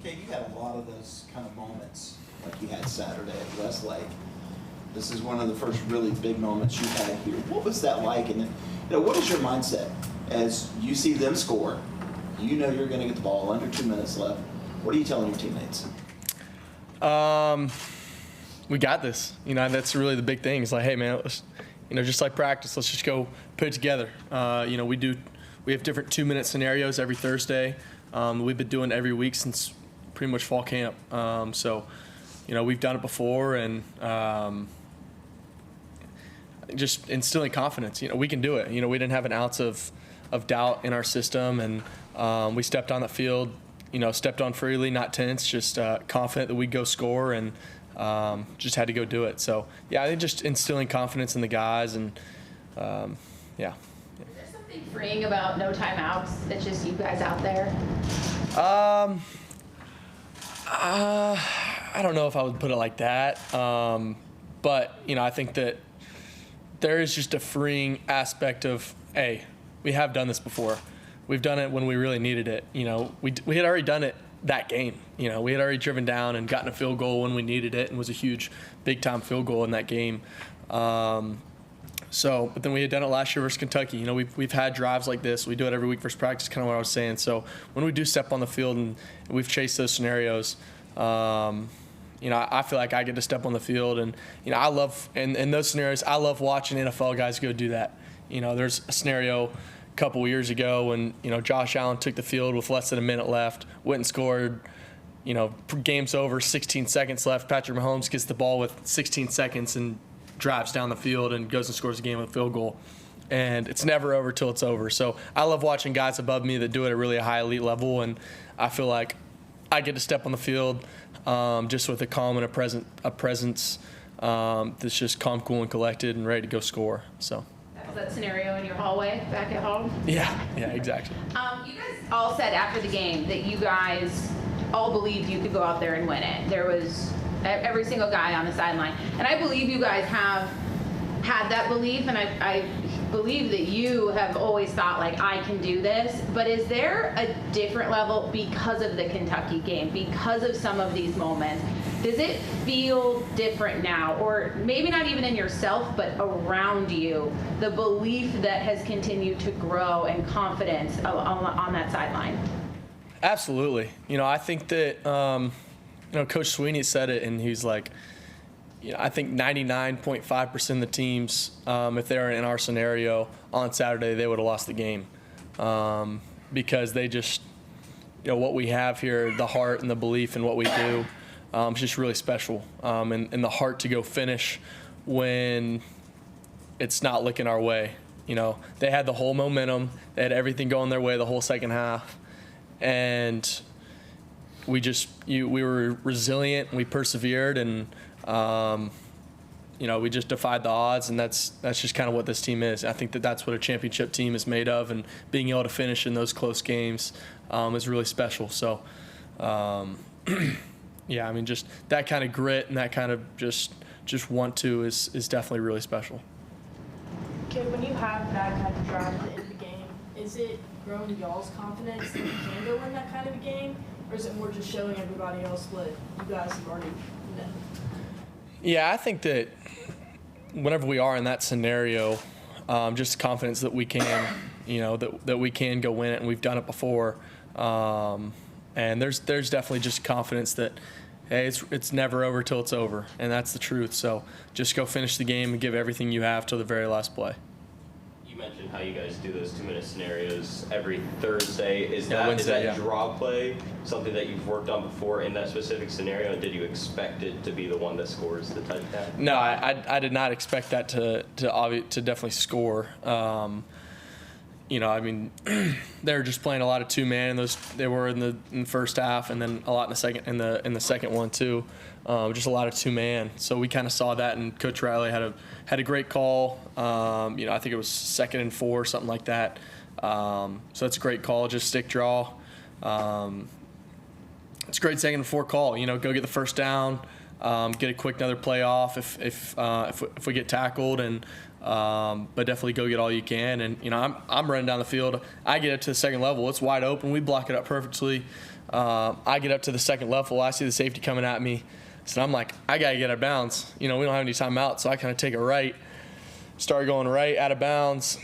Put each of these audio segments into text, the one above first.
Cade, you had a lot of those kind of moments like you had Saturday at Westlake. This is one of the first really big moments you had here. What was that like? And what is your mindset as you see them score? You know you're going to get the ball under 2 minutes left. What are you telling your teammates? We got this. That's really the big thing. It's like, hey man, let's, just like practice, let's just go put it together. We have different 2-minute scenarios every Thursday. We've been doing every week since pretty much fall camp. So we've done it before, and just instilling confidence. We can do it. We didn't have an ounce of doubt in our system, and we stepped on the field, stepped on freely, not tense, just confident that we'd go score, and just had to go do it. So, yeah, I think just instilling confidence in the guys, and, yeah. Is there something freeing about no timeouts? It's just you guys out there? I don't know if I would put it like that, but, I think that there is just a freeing aspect of, hey, we have done this before. We've done it when we really needed it. We had already done it that game. We had already driven down and gotten a field goal when we needed it, and was a huge, big-time field goal in that game. But then we had done it last year versus Kentucky. We've had drives like this. We do it every week versus practice, kind of what I was saying. So when we do step on the field and we've chased those scenarios, I feel like I get to step on the field, and I love in those scenarios. I love watching NFL guys go do that. There's a scenario a couple years ago when Josh Allen took the field with less than a minute left, went and scored. Game's over, 16 seconds left. Patrick Mahomes gets the ball with 16 seconds and drives down the field and goes and scores a game with a field goal. And it's never over till it's over. So I love watching guys above me that do it at a really high elite level, and I feel like I get to step on the field just with a calm and a presence that's just calm, cool, and collected and ready to go score. So. That scenario in your hallway back at home? Yeah, exactly. You guys all said after the game that you guys all believed you could go out there and win it. There was every single guy on the sideline. And I believe you guys have had that belief, and I believe that you have always thought, like, I can do this. But is there a different level because of the Kentucky game, because of some of these moments? Does it feel different now, or maybe not even in yourself, but around you, the belief that has continued to grow and confidence on that sideline? Absolutely. I think that, Coach Sweeney said it, and he's like, I think 99.5% of the teams, if they were in our scenario on Saturday, they would have lost the game because they just, what we have here, the heart and the belief in what we do. It's just really special, and the heart to go finish when it's not looking our way. They had the whole momentum. They had everything going their way the whole second half, and we were resilient. We persevered, and we just defied the odds, and that's just kind of what this team is. I think that's what a championship team is made of, and being able to finish in those close games is really special. So. Yeah, just that kind of grit and that kind of just want to is definitely really special. Okay, when you have that kind of drive at the end of the game, is it growing y'all's confidence that you can go win that kind of a game, or is it more just showing everybody else what you guys have already done? Yeah, I think that whenever we are in that scenario, just confidence that we can, that we can go win it, and we've done it before. And there's definitely just confidence that, hey, it's never over till it's over, and that's the truth. So just go finish the game and give everything you have till the very last play. You mentioned how you guys do those 2-minute scenarios every Thursday. Is that Wednesday, draw play something that you've worked on before in that specific scenario? And did you expect it to be the one that scores the touchdown? No, I did not expect that to definitely score. They were just playing a lot of two-man, and they were in the first half, and then a lot in the second one too. Just a lot of two-man. So we kind of saw that, and Coach Riley had a great call. I think it was 2nd and 4, something like that. So that's a great call, just stick draw. It's a great 2nd and 4 call. Go get the first down, get a quick another play off if we get tackled, and but definitely go get all you can. And, you know, I'm running down the field. I get up to the second level. It's wide open. We block it up perfectly. I get up to the second level. I see the safety coming at me. So I'm like, I got to get out of bounds. You know, we don't have any timeouts, so I kind of take a right, start going right, out of bounds.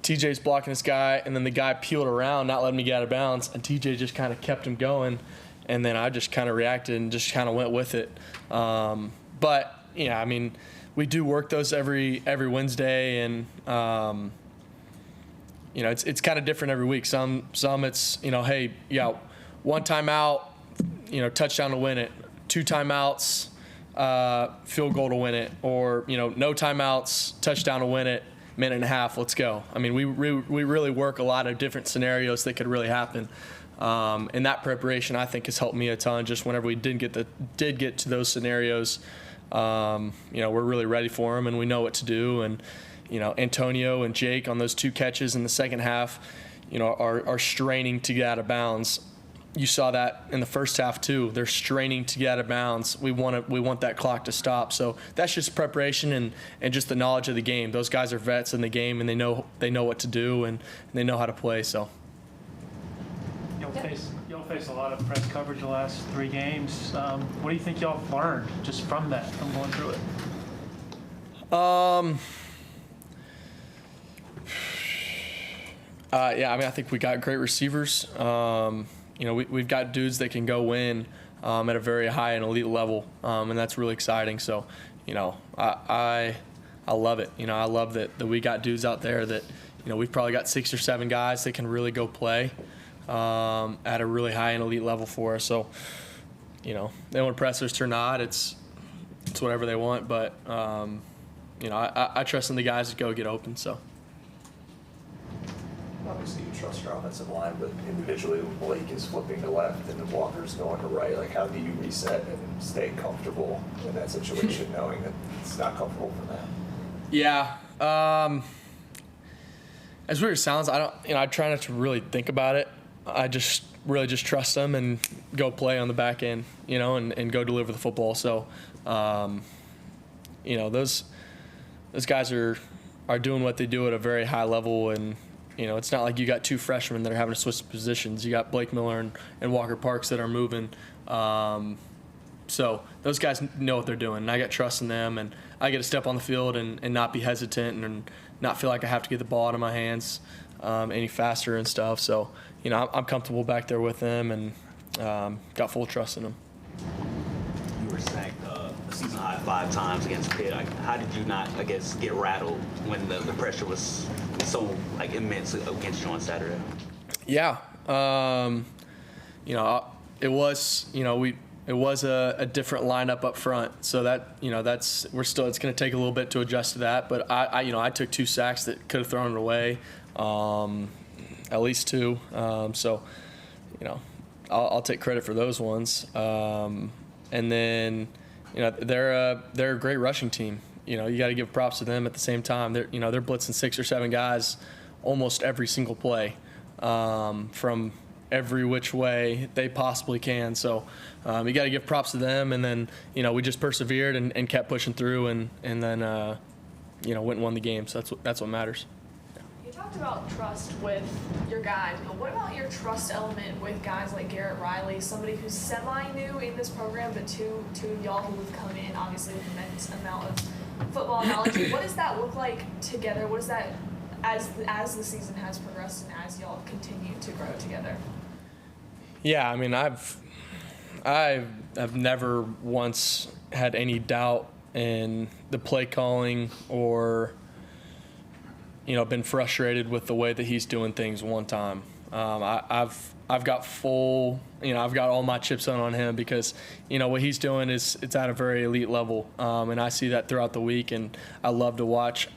TJ's blocking this guy, and then the guy peeled around, not letting me get out of bounds, and TJ just kind of kept him going. And then I just kind of reacted and just kind of went with it. But, yeah, I mean, we do work those every Wednesday, and, you know, it's kind of different every week. Some it's, you know, hey, yeah, one timeout, you know, touchdown to win it. 2 timeouts, field goal to win it. Or, you know, no timeouts, touchdown to win it, minute and a half, let's go. I mean, we really work a lot of different scenarios that could really happen. And that preparation, I think, has helped me a ton. Just whenever we did get to those scenarios, you know, we're really ready for them and we know what to do. And, you know, Antonio and Jake on those 2 catches in the second half, you know, are straining to get out of bounds. You saw that in the first half too. They're straining to get out of bounds. We want that clock to stop. So that's just preparation and just the knowledge of the game. Those guys are vets in the game and they know what to do and they know how to play. So. Y'all face a lot of press coverage the last 3 games. What do you think y'all have learned just from that, from going through it? Yeah, I mean, I think we got great receivers. You know, we've got dudes that can go win at a very high and elite level, and that's really exciting. So, you know, I love it. You know, I love that we got dudes out there that, you know, we've probably got 6 or 7 guys that can really go play at a really high and elite level for us. So, you know, they want pressers or not, it's whatever they want. But, you know, I trust in the guys to go get open. So. Obviously, you trust your offensive line, but individually, Blake is flipping to left and then Walker's going to right. Like, how do you reset and stay comfortable in that situation, knowing that it's not comfortable for them? Yeah. As weird as it sounds, I try not to really think about it. I just really just trust them and go play on the back end, you know, and go deliver the football. So, you know, those guys are doing what they do at a very high level. And, you know, it's not like you got 2 freshmen that are having to switch positions. You got Blake Miller and Walker Parks that are moving. So those guys know what they're doing, and I got trust in them, and I get to step on the field and not be hesitant and not feel like I have to get the ball out of my hands any faster and stuff. So, you know, I'm comfortable back there with them and got full trust in them. You were sacked season high 5 times against Pitt. How did you not, I guess, get rattled when the pressure was so immense against you on Saturday? Yeah, you know, it was, you know, it was a different lineup up front, so that, you know, it's going to take a little bit to adjust to that. But I took 2 sacks that could have thrown it away, at least 2. So, you know, I'll take credit for those ones. And then, you know, they're a great rushing team. You know, you got to give props to them at the same time. They're blitzing 6 or 7 guys almost every single play, from every which way they possibly can. So you got to give props to them. And then, you know, we just persevered and kept pushing through and then, you know, went and won the game. So that's what matters. You talked about trust with your guys, but what about your trust element with guys like Garrett Riley, somebody who's semi-new in this program, but two of y'all who have come in, obviously, with an immense amount of football knowledge. What does that look like together? What is that as the season has progressed and as y'all continue to grow together? Yeah, I mean, I've never once had any doubt in the play calling or, you know, been frustrated with the way that he's doing things one time. I've got full, you know, I've got all my chips on him because, you know, what he's doing it's at a very elite level, and I see that throughout the week, and I love to watch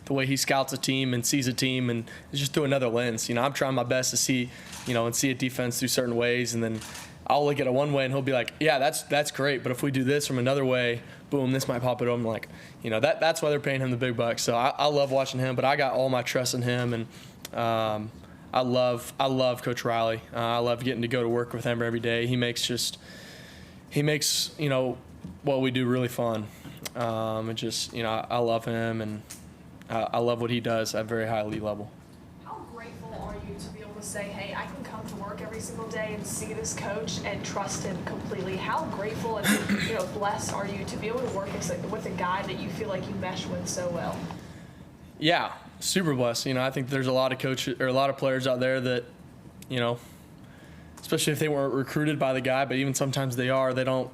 the way he scouts a team and sees a team, and it's just through another lens. You know, I'm trying my best to see, you know, and see a defense through certain ways, and then I'll look at it one way and he'll be like, yeah, that's great, but if we do this from another way, boom, this might pop it over. I'm like, you know, that's why they're paying him the big bucks. So I love watching him, but I got all my trust in him, and I love Coach Riley. I love getting to go to work with him every day. He makes you know, what we do really fun. And just, you know, I love him, and I love what he does at a very high elite level. How grateful are you to be able to say, hey, I can come to work every single day and see this coach and trust him completely? How grateful and blessed are you to be able to work with a guy that you feel like you mesh with so well? Yeah, super blessed. I think there's a lot of coaches or a lot of players out there that, especially if they weren't recruited by the guy, but even sometimes they are, they don't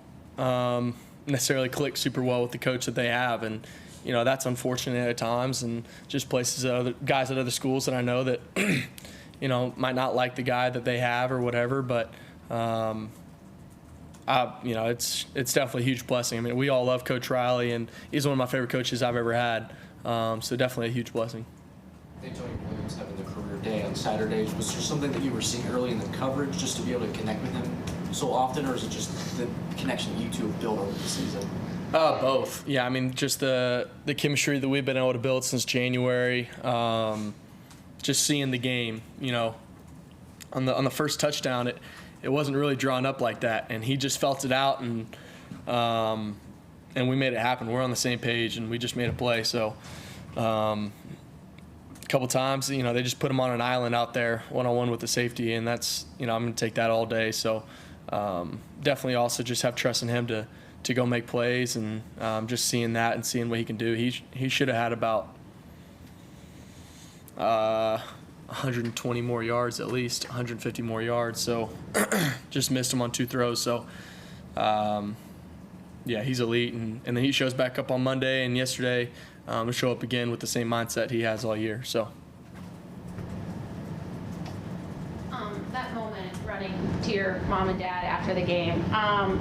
necessarily click super well with the coach that they have. And, that's unfortunate at times, and just places, guys at other schools that I know that, might not like the guy that they have or whatever, but, it's definitely a huge blessing. I mean, we all love Coach Riley, and he's one of my favorite coaches I've ever had. So definitely a huge blessing. Johnny Williams having the career day on Saturdays, was there something that you were seeing early in the coverage just to be able to connect with him so often, or is it just the connection that you two have built over the season? Both. Yeah, I mean, just the chemistry that we've been able to build since January. Just seeing the game, on the first touchdown, it wasn't really drawn up like that, and he just felt it out, and we made it happen. We're on the same page, and we just made a play. So a couple times, they just put him on an island out there one-on-one with the safety, and that's, I'm going to take that all day. So definitely also just have trust in him to go make plays, and just seeing that and seeing what he can do. He should have had about 120 more yards, at least 150 more yards. So just missed him on 2 throws. So yeah, he's elite, and then he shows back up on Monday and yesterday to show up again with the same mindset he has all year. So that moment running to your mom and dad after the game,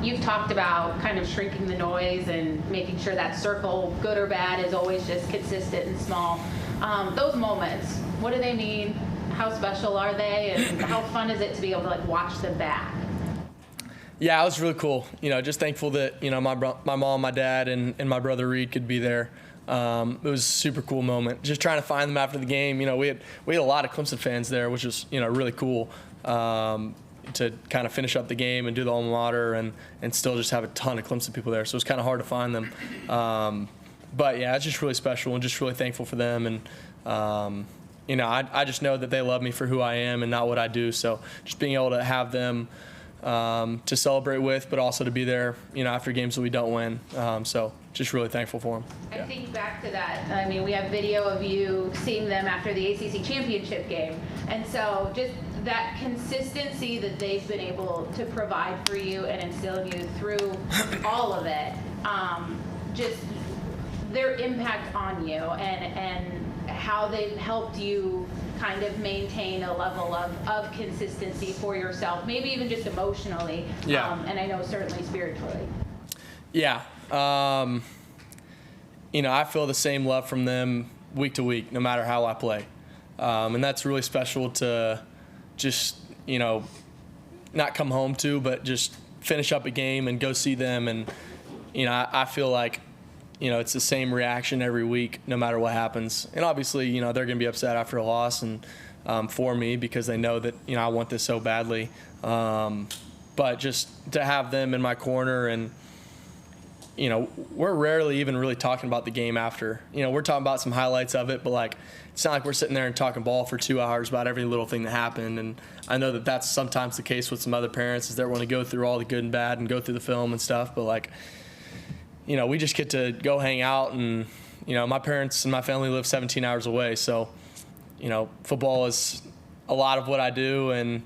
you've talked about kind of shrinking the noise and making sure that circle, good or bad, is always just consistent and small. Those moments, what do they mean? How special are they? And how fun is it to be able to watch them back? Yeah, it was really cool. Just thankful that, my mom, my dad, and my brother Reed could be there. It was a super cool moment. Just trying to find them after the game. We had a lot of Clemson fans there, which was, really cool to kind of finish up the game and do the alma mater and still just have a ton of Clemson people there. So it was kind of hard to find them. But, yeah, it's just really special and just really thankful for them. And, I just know that they love me for who I am and not what I do. So just being able to have them to celebrate with, but also to be there, after games that we don't win. So just really thankful for them. I think back to that. I mean, we have video of you seeing them after the ACC championship game. And so just that consistency that they've been able to provide for you and instill in you through all of it, just their impact on you and how they've helped you kind of maintain a level of consistency for yourself, maybe even just emotionally, and I know certainly spiritually. Yeah. I feel the same love from them week to week, no matter how I play. And that's really special to just, not come home to, but just finish up a game and go see them. And, I feel like, it's the same reaction every week, no matter what happens. And obviously, they're going to be upset after a loss and for me because they know that, I want this so badly. But just to have them in my corner and, we're rarely even really talking about the game after. We're talking about some highlights of it, but, it's not like we're sitting there and talking ball for 2 hours about every little thing that happened. And I know that that's sometimes the case with some other parents is they want to go through all the good and bad and go through the film and stuff. But, we just get to go hang out and, my parents and my family live 17 hours away. So, football is a lot of what I do. And,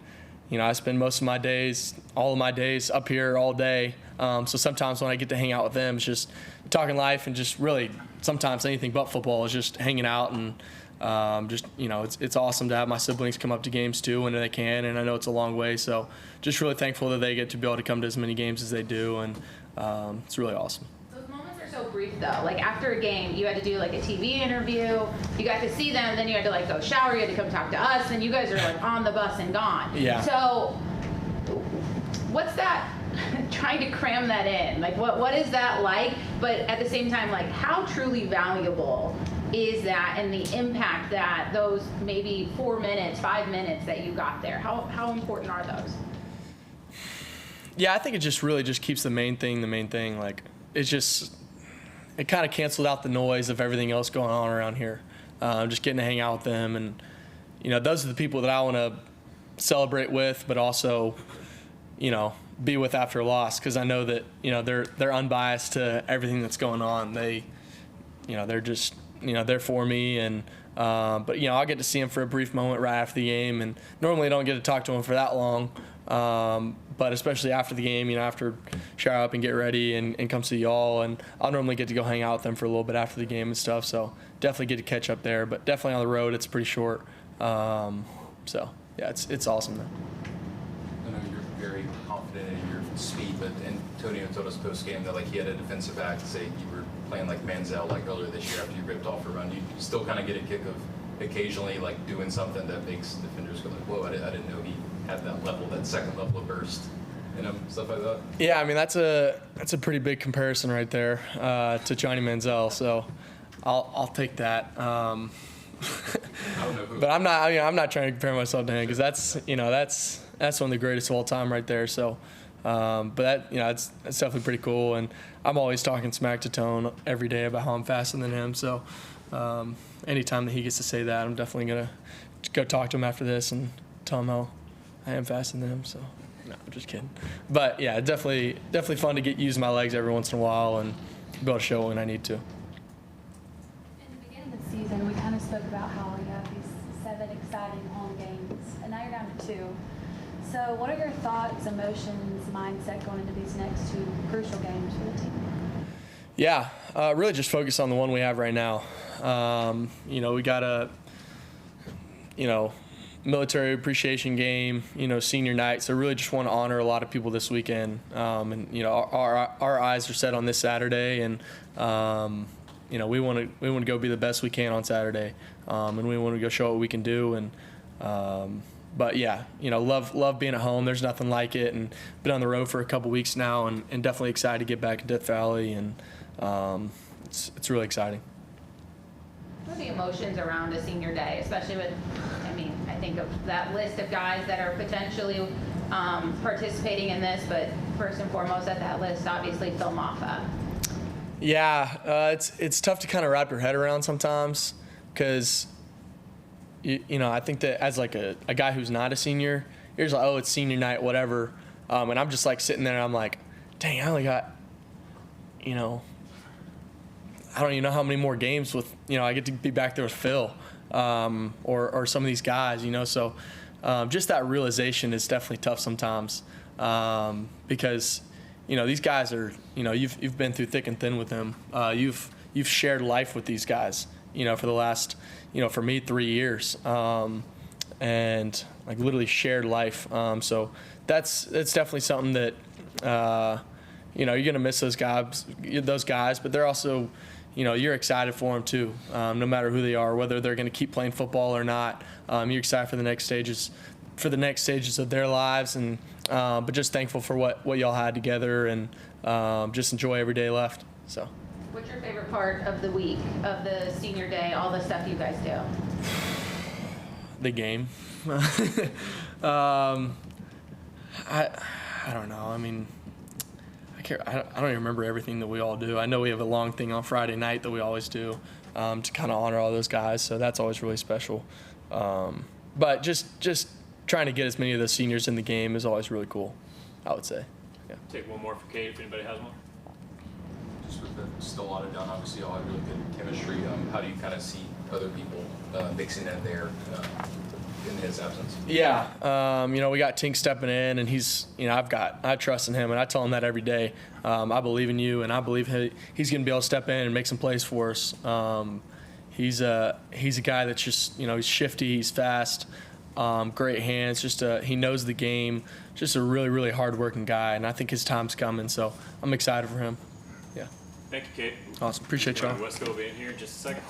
I spend most of my days, all of my days up here all day. So sometimes when I get to hang out with them, it's just talking life and just really sometimes anything but football is just hanging out and it's awesome to have my siblings come up to games too when they can. And I know it's a long way. So just really thankful that they get to be able to come to as many games as they do. And it's really awesome. So brief though, after a game you had to do a TV interview, you got to see them, then you had to go shower, you had to come talk to us, and you guys are on the bus and gone. Yeah. So what's that, trying to cram that in, what is that like, but at the same time, how truly valuable is that and the impact that those maybe 4 minutes, 5 minutes that you got there, how important are those? Yeah, I think it just really just keeps the main thing. It's just, it kind of canceled out the noise of everything else going on around here. just getting to hang out with them. And, those are the people that I want to celebrate with, but also, be with after a loss, because I know that, they're unbiased to everything that's going on. They're just, they're for me. And, but, I'll get to see them for a brief moment right after the game. And normally I don't get to talk to them for that long. But especially after the game, after shower up and get ready and come see y'all. And I'll normally get to go hang out with them for a little bit after the game and stuff. So definitely get to catch up there. But definitely on the road, it's pretty short. So, yeah, it's awesome, though. I know you're very confident in your speed, but Antonio told us post-game that, he had a defensive back say you were playing like Manziel, earlier this year after you ripped off a run. You still kind of get a kick of occasionally, doing something that makes defenders go whoa, I didn't know he had that level, that second level of burst in him, stuff like that. Yeah, I mean, that's a pretty big comparison right there to Johnny Manziel, so I'll take that. I don't know who. But I'm not trying to compare myself to him, because that's one of the greatest of all time right there. So, but that it's definitely pretty cool, and I'm always talking smack to Tone every day about how I'm faster than him. So, anytime that he gets to say that, I'm definitely gonna go talk to him after this and tell him how I am faster than him. So, no, I'm just kidding. But yeah, definitely fun to use my legs every once in a while and be able to show when I need to. In the beginning of the season, we kind of spoke about how you have these 7 exciting home games, and now you're down to 2. So what are your thoughts, emotions, mindset going into these next 2 crucial games for the team? Yeah, really just focus on the one we have right now. We got a, military appreciation game, senior night. So really just want to honor a lot of people this weekend. And, our eyes are set on this Saturday, and, we want to go be the best we can on Saturday. And we want to go show what we can do. And, but yeah, love being at home. There's nothing like it, and been on the road for a couple weeks now, and definitely excited to get back to Death Valley, and it's really exciting. What are the emotions around a senior day, especially with, I think of that list of guys that are potentially participating in this, but first and foremost at that list, obviously Phil Moffa. Yeah, it's tough to kind of wrap your head around sometimes, because I think that as a guy who's not a senior, you're just like, oh, it's senior night, whatever. And I'm just sitting there and I'm like, dang, I only got, I don't even know how many more games with, I get to be back there with Phil or some of these guys, So just that realization is definitely tough sometimes because, these guys are, you've been through thick and thin with them. You've shared life with these guys, for the last, for me, 3 years, and literally shared life. So that's definitely something that, you're going to miss those guys, but they're also, you're excited for them too, no matter who they are, whether they're going to keep playing football or not. You're excited for the next stages of their lives, and but just thankful for what y'all had together, and just enjoy every day left. So. What's your favorite part of the week, of the senior day, all the stuff you guys do? The game. I don't know. I don't even remember everything that we all do. I know we have a long thing on Friday night that we always do to kind of honor all those guys, so that's always really special. But just trying to get as many of the seniors in the game is always really cool, I would say. Yeah. Take one more for Cade if anybody has one. Just with the Stellato done, obviously y'all have really good chemistry. How do you kind of see other people mixing in there in his absence? Yeah, we got Tink stepping in, and he's, I trust in him, and I tell him that every day. I believe in you, and I believe he's going to be able to step in and make some plays for us. He's a guy that's just, he's shifty, he's fast, great hands, he knows the game, just a really, really hard-working guy, and I think his time's coming, so I'm excited for him. Yeah. Thank you, Cade. Awesome. Appreciate y'all. Wesco will be in here in just a second.